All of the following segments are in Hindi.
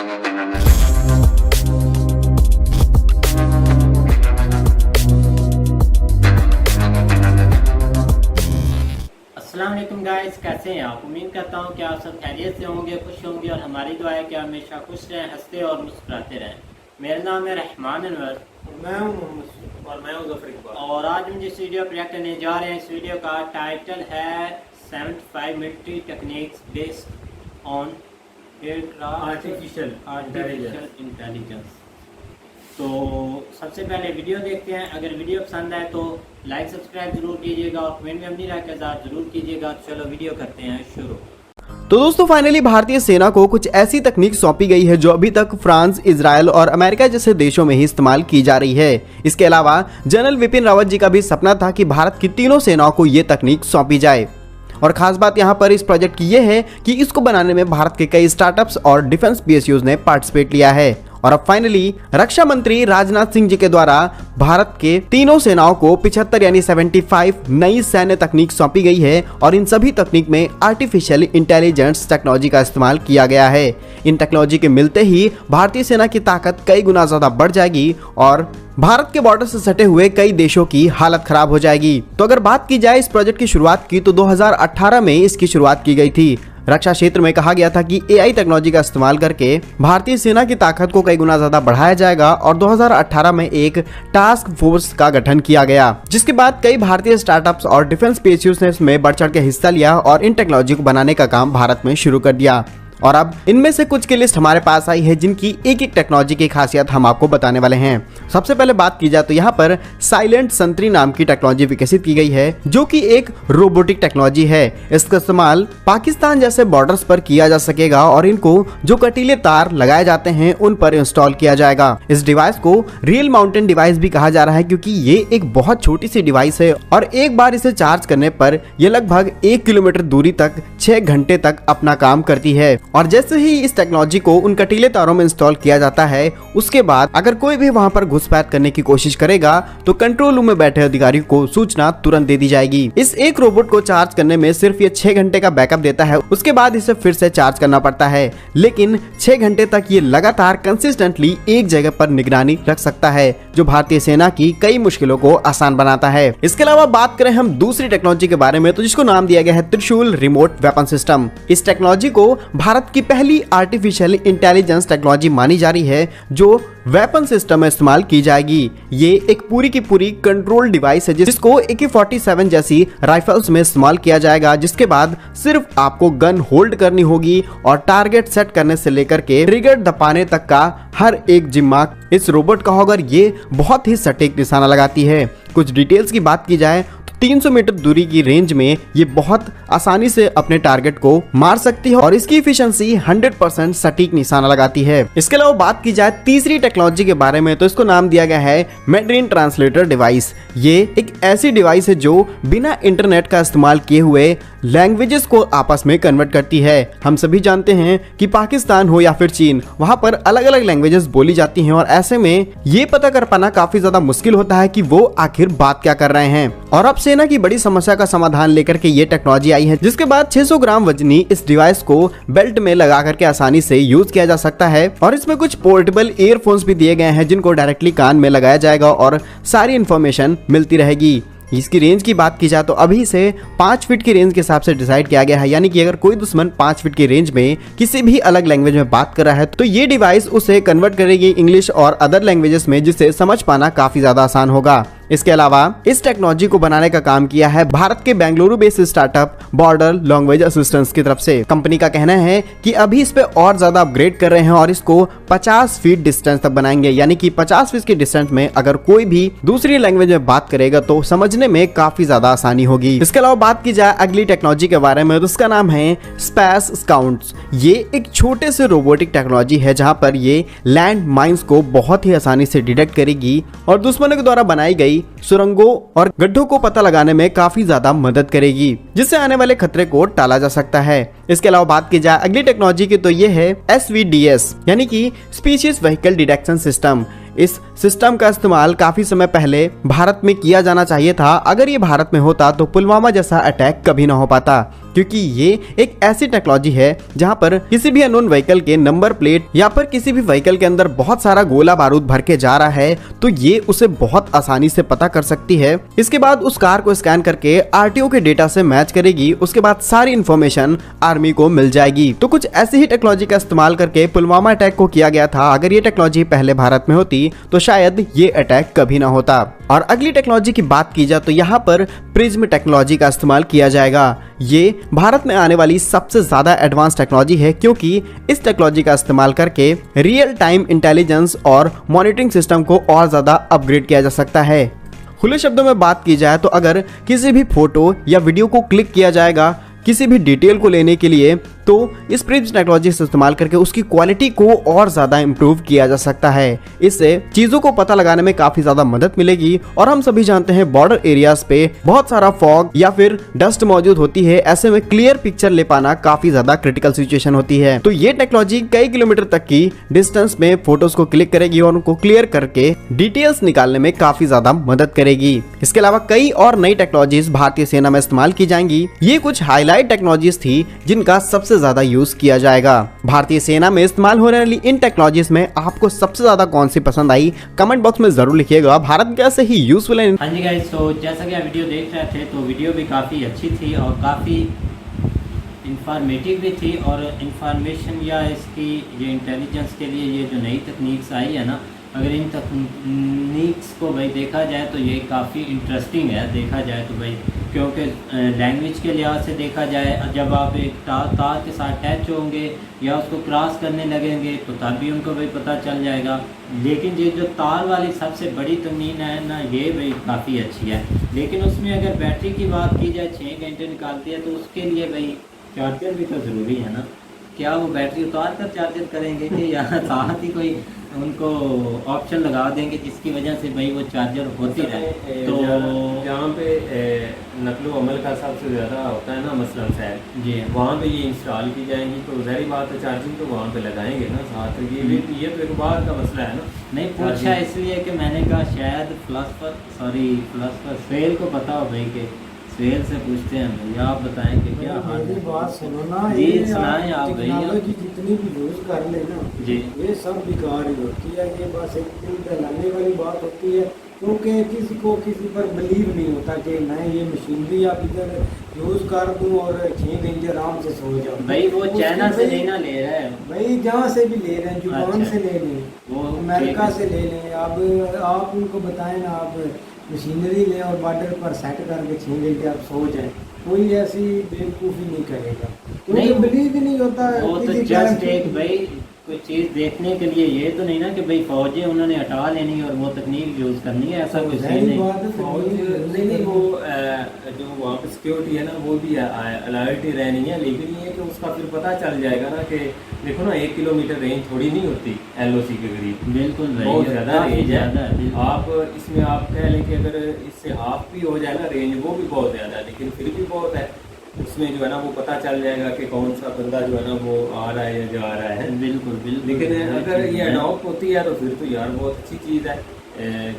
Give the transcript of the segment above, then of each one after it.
अस्सलाम वालेकुम गाइस, कैसे हैं आप? उम्मीद करता हूं कि आप सब खैरियत से होंगे, खुश होंगे और हमारी दुआ है कि आप हमेशा खुश रहें, हंसते और मुस्कुराते रहें। मेरा नाम है रहमान अनवर और मैं हूं मोहम्मद और मैं हूं ज़फर इकबाल। और आज हम जिस वीडियो प्रोजेक्ट करने जा रहे हैं, इस वीडियो का टाइटल है 75 military techniques based on artificial intelligence. तो सबसे पहले वीडियो देखते हैं। अगर वीडियो पसंद आए तो लाइक सब्सक्राइब जरूर कीजिएगा और कमेंट में अपनी राय का इज़हार जरूर कीजिएगा। चलो वीडियो करते हैं शुरू। तो दोस्तों फाइनली भारतीय सेना को कुछ ऐसी तकनीक सौंपी गई है जो अभी तक फ्रांस, इजराइल और अमेरिका जैसे देशों में ही इस्तेमाल की जा रही है। इसके अलावा जनरल विपिन रावत जी का भी सपना था कि भारत की तीनों सेनाओं को ये तकनीक सौंपी जाए। और खास बात यहाँ पर इस प्रोजेक्ट की ये है कि इसको बनाने में भारत के कई स्टार्टअप्स और डिफेंस पीएसयूज ने पार्टिसिपेट लिया है। और अब फाइनली रक्षा मंत्री राजनाथ सिंह जी के द्वारा भारत के तीनों सेनाओं को 75 यानी 75 नई सैन्य तकनीक सौंपी गई है और इन सभी तकनीक में आर्टिफिशियल इंटेलिजेंस टेक्नोलॉजी का इस्तेमाल किया गया है। इन टेक्नोलॉजी के मिलते ही भारतीय सेना की ताकत कई गुना ज्यादा बढ़ जाएगी और भारत के बॉर्डर से सटे हुए कई देशों की हालत खराब हो जाएगी। तो अगर बात की जाए इस प्रोजेक्ट की शुरुआत की तो 2018 में इसकी शुरुआत की गई थी। रक्षा क्षेत्र में कहा गया था कि एआई टेक्नोलॉजी का इस्तेमाल करके भारतीय सेना की ताकत को कई गुना ज्यादा बढ़ाया जाएगा और 2018 में एक टास्क फोर्स का गठन किया गया, जिसके बाद कई भारतीय स्टार्टअप्स और डिफेंस पीएसयूज ने इसमें बढ़ चढ़ के हिस्सा लिया और इन टेक्नोलॉजी को बनाने का काम भारत में शुरू कर दिया। और अब इनमें से कुछ की लिस्ट हमारे पास आई है जिनकी एक एक टेक्नोलॉजी की खासियत हम आपको बताने वाले हैं। सबसे पहले बात की जाए तो यहाँ पर साइलेंट संतरी नाम की टेक्नोलॉजी विकसित की गई है जो कि एक रोबोटिक टेक्नोलॉजी है। इसका इस्तेमाल पाकिस्तान जैसे बॉर्डर्स पर किया जा सकेगा और इनको जो कटीले तार लगाए जाते हैं उन पर इंस्टॉल किया जाएगा। इस डिवाइस को रियल माउंटेन डिवाइस भी कहा जा रहा है क्योंकि ये एक बहुत छोटी सी डिवाइस है और एक बार इसे चार्ज करने पर यह लगभग 1 किलोमीटर दूरी तक 6 घंटे तक अपना काम करती है। और जैसे ही इस टेक्नोलॉजी को उन कटीले तारों में इंस्टॉल किया जाता है उसके बाद अगर कोई भी वहां पर घुसपैठ करने की कोशिश करेगा तो कंट्रोल रूम में बैठे अधिकारी को सूचना तुरंत दे दी जाएगी। इस एक रोबोट को चार्ज करने में सिर्फ ये 6 घंटे का बैकअप देता है, उसके बाद इसे फिर से चार्ज करना पड़ता है, लेकिन 6 घंटे तक ये लगातार कंसिस्टेंटली एक जगह पर निगरानी रख सकता है जो भारतीय सेना की कई मुश्किलों को आसान बनाता है। इसके अलावा बात करें हम दूसरी टेक्नोलॉजी के बारे में तो जिसको नाम दिया गया है त्रिशूल रिमोट वेपन सिस्टम। इस टेक्नोलॉजी को भारत की पहली आर्टिफिशियल इंटेलिजेंस टेक्नोलॉजी मानी जा रही है जो वेपन सिस्टम में इस्तेमाल की जाएगी। ये एक पूरी की पूरी कंट्रोल डिवाइस है जिसको AK-47 जैसी राइफल्स में इस्तेमाल किया जाएगा, जिसके बाद सिर्फ आपको गन होल्ड करनी होगी और टारगेट सेट करने से लेकर के ट्रिगर दबाने तक का हर एक जिम्मा इस रोबोट का होगा। ये बहुत ही सटीक निशाना लगाती है। कुछ डिटेल्स की बात की जाए 300 मीटर दूरी की रेंज में ये बहुत आसानी से अपने टारगेट को मार सकती है और इसकी एफिशिएंसी 100% सटीक निशाना लगाती है। इसके अलावा बात की जाए तीसरी टेक्नोलॉजी के बारे में तो इसको नाम दिया गया है मैंड्रीन ट्रांसलेटर डिवाइस। ये एक ऐसी डिवाइस है जो बिना इंटरनेट का इस्तेमाल किए हुए लैंग्वेजेस को आपस में कन्वर्ट करती है। हम सभी जानते हैं कि पाकिस्तान हो या फिर चीन, वहां पर अलग अलग लैंग्वेजेस बोली जाती हैं और ऐसे में ये पता कर पाना काफी ज्यादा मुश्किल होता है कि वो आखिर बात क्या कर रहे हैं। और अब सेना की बड़ी समस्या का समाधान लेकर के ये टेक्नोलॉजी आई है जिसके बाद 600 ग्राम वजनी इस डिवाइस को बेल्ट में लगा करके आसानी से यूज किया जा सकता है। और इसमें कुछ पोर्टेबल ईयरफोन्स भी दिए गए हैं जिनको डायरेक्टली कान में लगाया जाएगा और सारी इंफॉर्मेशन मिलती रहेगी। इसकी रेंज की बात की जाए तो अभी से 5 फीट की रेंज के हिसाब से डिसाइड किया गया है, यानी कि अगर कोई दुश्मन 5 फीट की रेंज में किसी भी अलग लैंग्वेज में बात कर रहा है तो ये डिवाइस उसे कन्वर्ट करेगी इंग्लिश और अदर लैंग्वेजेस में, जिससे समझ पाना काफी ज्यादा आसान होगा। इसके अलावा इस टेक्नोलॉजी को बनाने का काम किया है भारत के Bengaluru based startup border language assistance की तरफ से। कंपनी का कहना है कि अभी इस पे और ज्यादा अपग्रेड कर रहे हैं और इसको 50 फीट डिस्टेंस तक बनाएंगे, यानी कि 50 फीट की डिस्टेंस में अगर कोई भी दूसरी लैंग्वेज में बात करेगा तो समझने में काफी ज्यादा आसानी होगी। इसके अलावा बात की जाए अगली टेक्नोलॉजी के बारे में तो उसका नाम है स्पेस स्काउट्स। ये एक छोटे से रोबोटिक टेक्नोलॉजी है जहां पर ये लैंड माइंस को बहुत ही आसानी से डिटेक्ट करेगी और दुश्मनों के द्वारा बनाई गई सुरंगों और गड्ढों को पता लगाने में काफी ज्यादा मदद करेगी, जिससे आने वाले खतरे को टाला जा सकता है। इसके अलावा बात की जाए अगली टेक्नोलॉजी की तो ये है SVDS यानी कि स्पीशीज व्हीकल डिटेक्शन सिस्टम। इस सिस्टम का इस्तेमाल काफी समय पहले भारत में किया जाना चाहिए था। अगर ये भारत में होता तो पुलवामा जैसा अटैक कभी ना हो पाता। क्योंकि ये एक ऐसी टेक्नोलॉजी है जहां पर किसी भी अननोन व्हीकल के नंबर प्लेट या पर किसी भी व्हीकल के अंदर बहुत सारा गोला बारूद भर के जा रहा है तो ये उसे बहुत आसानी से पता कर सकती है। इसके बाद उस कार को स्कैन करके आरटीओ के डेटा से मैच करेगी, उसके बाद सारी इंफॉर्मेशन आर्मी को मिल जाएगी। तो कुछ ऐसी ही टेक्नोलॉजी का इस्तेमाल करके पुलवामा अटैक को किया गया था। अगर ये टेक्नोलॉजी पहले भारत में होती तो शायद ये अटैक कभी ना होता। और अगली टेक्नोलॉजी की बात की जाए तो यहाँ पर प्रिज्म टेक्नोलॉजी का इस्तेमाल किया जाएगा। ये भारत में आने वाली सबसे ज्यादा एडवांस टेक्नोलॉजी है, क्योंकि इस टेक्नोलॉजी का इस्तेमाल करके रियल टाइम इंटेलिजेंस और मॉनिटरिंग सिस्टम को और ज्यादा अपग्रेड किया जा सकता है। खुले शब्दों में बात की जाए तो अगर किसी भी फोटो या वीडियो को क्लिक किया जाएगा किसी भी डिटेल को लेने के लिए तो इस प्रिज्म टेक्नोलॉजी से इस्तेमाल करके उसकी क्वालिटी को और ज्यादा इंप्रूव किया जा सकता है। इससे चीजों को पता लगाने में काफी ज्यादा मदद मिलेगी। और हम सभी जानते हैं बॉर्डर एरियाज पे बहुत सारा फॉग या फिर डस्ट मौजूद होती है, ऐसे में क्लियर पिक्चर ले पाना काफी ज्यादा क्रिटिकल सिचुएशन होती है। तो ये टेक्नोलॉजी कई किलोमीटर तक की डिस्टेंस में फोटोज को क्लिक करेगी और उनको क्लियर करके डिटेल्स निकालने में काफी ज्यादा मदद करेगी। इसके अलावा कई और नई टेक्नोलॉजीज भारतीय सेना में इस्तेमाल की जाएंगी। ये कुछ हाईलाइट टेक्नोलॉजीज थी जिनका सबसे ज्यादा यूज किया जाएगा। भारतीय सेना में इस्तेमाल होने वाली इन टेक्नोलॉजीज में आपको सबसे ज्यादा कौन सी पसंद आई, कमेंट बॉक्स में जरूर लिखिएगा। भारत कैसे ही यूजफुल है। हाँ जी गाइस, तो जैसा कि आप वीडियो देख रहे थे तो वीडियो भी काफ़ी अच्छी थी और काफ़ी इंफॉर्मेटिव भी थी। और इंफॉर्मेशन या इसकी ये इंटेलिजेंस के लिए ये जो नई तकनीक्स आई है ना, अगर इन तकनीक्स को भाई देखा जाए तो ये काफ़ी इंटरेस्टिंग है देखा जाए तो भाई, क्योंकि लैंग्वेज के लिहाज से देखा जाए जब आप एक तार के साथ टच होंगे या उसको क्रॉस करने लगेंगे तो तब भी उनको भाई पता चल जाएगा। लेकिन ये जो तार वाली सबसे बड़ी तकनीक है ना, ये भाई काफ़ी अच्छी है। लेकिन उसमें अगर बैटरी की बात की जाए 6 घंटे निकालती है तो उसके लिए भाई चार्जर भी तो ज़रूरी है ना। क्या वो बैटरी उतार कर चार्जर करेंगे कि या साथ ही कोई उनको ऑप्शन लगा देंगे जिसकी वजह से भाई वो चार्जर होती रहे। तो जहाँ पे नकलो अमल का सबसे ज़्यादा होता है ना मसलन शायद जी वहाँ पे ये इंस्टॉल की जाएंगी तो ज़ाहिर बात है चार्जिंग तो वहाँ पे लगाएंगे ना साथ। ये तो एक बात का मसला है ना। नहीं पूछा इसलिए कि मैंने कहा शायद फिलॉसफर सेल को पता हो भाई कि सेल से पूछते हैं भैया आप बताएं कि क्या हाल है। बात सुनो ना, जी ये सुनाएं आप भैया। टेक्नोलॉजी जितनी भी यूज कर ले ना जी ये सब बेकार ही होती है। ये बस एक दिल दहलाने वाली बात होती है, क्योंकि किसी को किसी पर बिलीव नहीं होता कि मैं ये मशीनरी आप इधर यूज कर दूं और 6 घंटे आराम से सो जाऊं। भाई वो चाइना से नहीं ना ले रहा है भाई, जहाँ से भी ले रहे हैं, जापान अच्छा। से ले लें, वो अमेरिका से ले लें। अब आप उनको बताएं ना, आप मशीनरी लें और बॉर्डर पर सेट करके 6 घंटे आप सो जाएं, कोई ऐसी बेवकूफ़ी नहीं करेगा। नहीं, बिलीव ही नहीं होता वो तो किसी जस्ट टाइम। एक भाई कोई चीज़ देखने के लिए, ये तो नहीं ना कि भाई फौजी उन्होंने हटा लेनी और वो तकनीक यूज़ करनी है, ऐसा कुछ ज़ाहिर नहीं। बात है, नहीं वो जो वहाँ पे सिक्योरिटी है ना वो भी अलर्ट ही रहनी है। लेकिन ये कि उसका फिर पता चल जाएगा ना कि देखो ना 1 किलोमीटर रेंज थोड़ी नहीं होती LOC के करीब, बिल्कुल भाई, बहुत ज़्यादा रेंज ज़्यादा है। है। आप इसमें आप कह लें कि अगर इससे हाफ भी हो जाए ना रेंज, वो भी बहुत ज़्यादा है, लेकिन फिर भी बहुत है। उसमें जो है ना वो पता चल जाएगा कि कौन सा बंदा जो है ना वो आ रहा है या जा रहा है। बिल्कुल बिल्कुल। लेकिन अगर ये अडॉप्ट होती है तो फिर तो यार बहुत अच्छी चीज़ है।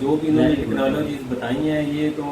जो भी इन्होंने टेक्नोलॉजीज बताई हैं ये तो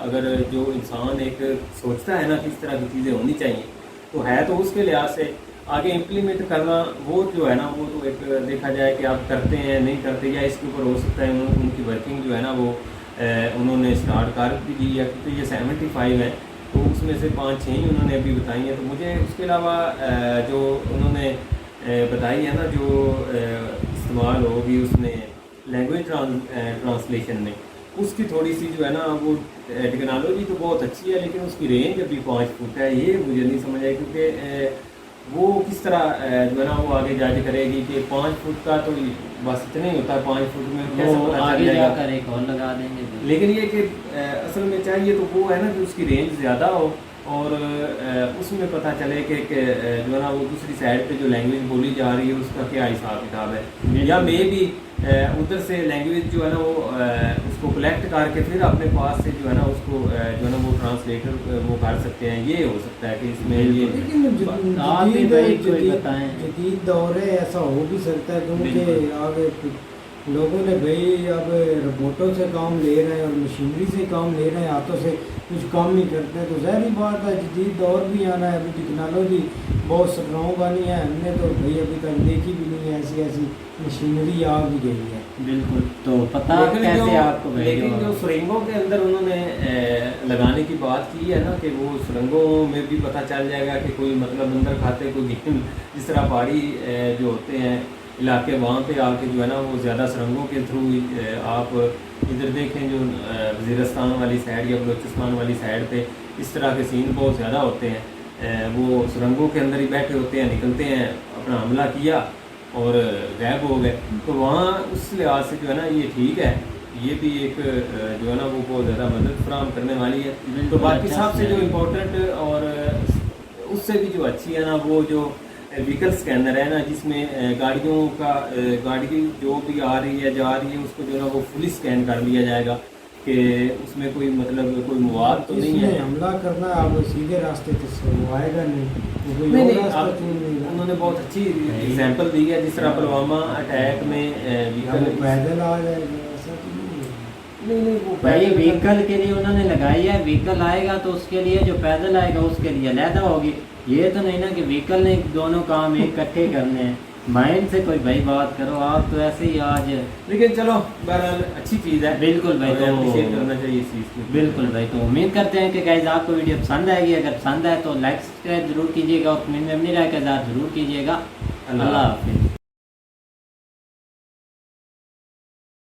अगर जो इंसान एक सोचता है ना किस तरह की चीज़ें होनी चाहिए तो है, तो उसके लिहाज से आगे इम्प्लीमेंट करना वो जो है ना वो तो एक देखा जाए कि आप करते हैं नहीं करते, या इसके ऊपर हो सकता है उनकी वर्किंग जो है ना वो उन्होंने स्टार्ट कर भी दी है, क्योंकि ये 75 है तो उसमें से 5-6 ही उन्होंने अभी बताई हैं। तो मुझे उसके अलावा जो उन्होंने बताई है ना जो इस्तेमाल होगी उसमें लैंग्वेज ट्रांसलेशन में, उसकी थोड़ी सी जो है ना वो टेक्नोलॉजी तो बहुत अच्छी है, लेकिन उसकी रेंज अभी 5 फुट है। ये मुझे नहीं समझ आई, क्योंकि वो किस तरह जो है ना वो आगे जाके करेगी कि 5 फुट का तो बस इतना ही होता है, 5 फुट में कैसे वो पता आगे चल जाएगा। जाकर एक और लगा देंगे। लेकिन ये कि असल में चाहिए तो वो है ना कि उसकी रेंज ज़्यादा हो और उसमें पता चले कि जो है ना वो दूसरी साइड पे जो लैंग्वेज बोली जा रही है उसका क्या हिसाब किताब है, या मे भी उधर से लैंग्वेज जो है ना वो उसको कलेक्ट करके फिर अपने पास से जो है ना उसको जो है ना वो ट्रांसलेटर वो कर सकते हैं। ये हो सकता है कि इसमें ये लेकिन आप भी भाई कोई बताएं। जदीद दौर है, ऐसा हो भी सकता है, क्योंकि आगे लोगों ने भाई अब रोबोटों से काम ले रहे हैं और मशीनरी से काम ले रहे हैं, हाथों से कुछ काम नहीं करते, तो ज़ाहिर बात है जदीद दौर भी आना है, अभी टेक्नोलॉजी बहुत स्ट्रॉन्ग आनी है। हमने तो भाई अभी तक देखी भी नहीं है, ऐसी ऐसी मशीनरी आ भी गई है। बिल्कुल, तो पता कैसे आपको भाई लेकिन जो सुरंगों के अंदर उन्होंने लगाने की बात की है ना, कि वो सुरंगों में भी पता चल जाएगा कि कोई मतलब अंदर खाते कोई जिस तरह पहाड़ी जो होते हैं इलाके, वहाँ पे आके जो है ना वो ज़्यादा सुरंगों के थ्रू आप इधर देखें जो वज़ीरिस्तान वाली साइड या बलूचिस्तान वाली साइड पे इस तरह के सीन बहुत ज़्यादा होते हैं। वो सुरंगों के अंदर ही बैठे होते हैं, निकलते हैं, अपना हमला किया और गायब हो गए। तो वहाँ उस लिहाज से जो है ना ये ठीक है, ये भी एक जो है ना वो बहुत ज़्यादा मदद फराहम करने वाली है। तो बाकी सबसे जो इम्पोर्टेंट और उससे भी जो अच्छी है ना वो जो व्हीकल स्कैनर है ना, जिसमें गाड़ियों का गाड़ी जो भी आ रही है जा रही है उसको जो है ना वो फुली स्कैन कर लिया जाएगा कि उसमें कोई मतलब कोई मवाद तो नहीं है। हमला करना अब सीधे रास्ते से वो आएगा नहीं, तो कोई नहीं और नहीं, रास्ता आप चुन लेगा। उन्होंने बहुत अच्छी एग्जांपल दी है, जिस तरह पुलवामा अटैक में या व्हीकल वो पैदल आ जाएगा, ऐसा तो नहीं है। नहीं वो भाई पैदल व्हीकल के लिए उन्होंने लगाई है, व्हीकल आएगा तो उसके लिए, जो पैदल आएगा उसके लिए अलहदा होगी। ये तो नहीं ना कि व्हीकल ने दोनों काम इकट्ठे करने हैं। माइंड से कोई भाई बात करो, आप तो ऐसे ही आज। लेकिन चलो बहरहाल अच्छी चीज़ है, बिल्कुल भाई, हमें तो appreciate करना चाहिए इस चीज़ को। बिल्कुल भाई, तो उम्मीद करते हैं कि गाइस आपको वीडियो पसंद आएगी। अगर पसंद आए तो लाइक सब्सक्राइब जरूर कीजिएगा और कमेंट में अपनी राय का इज़हार जरूर कीजिएगा। अल्लाह हाफिज़।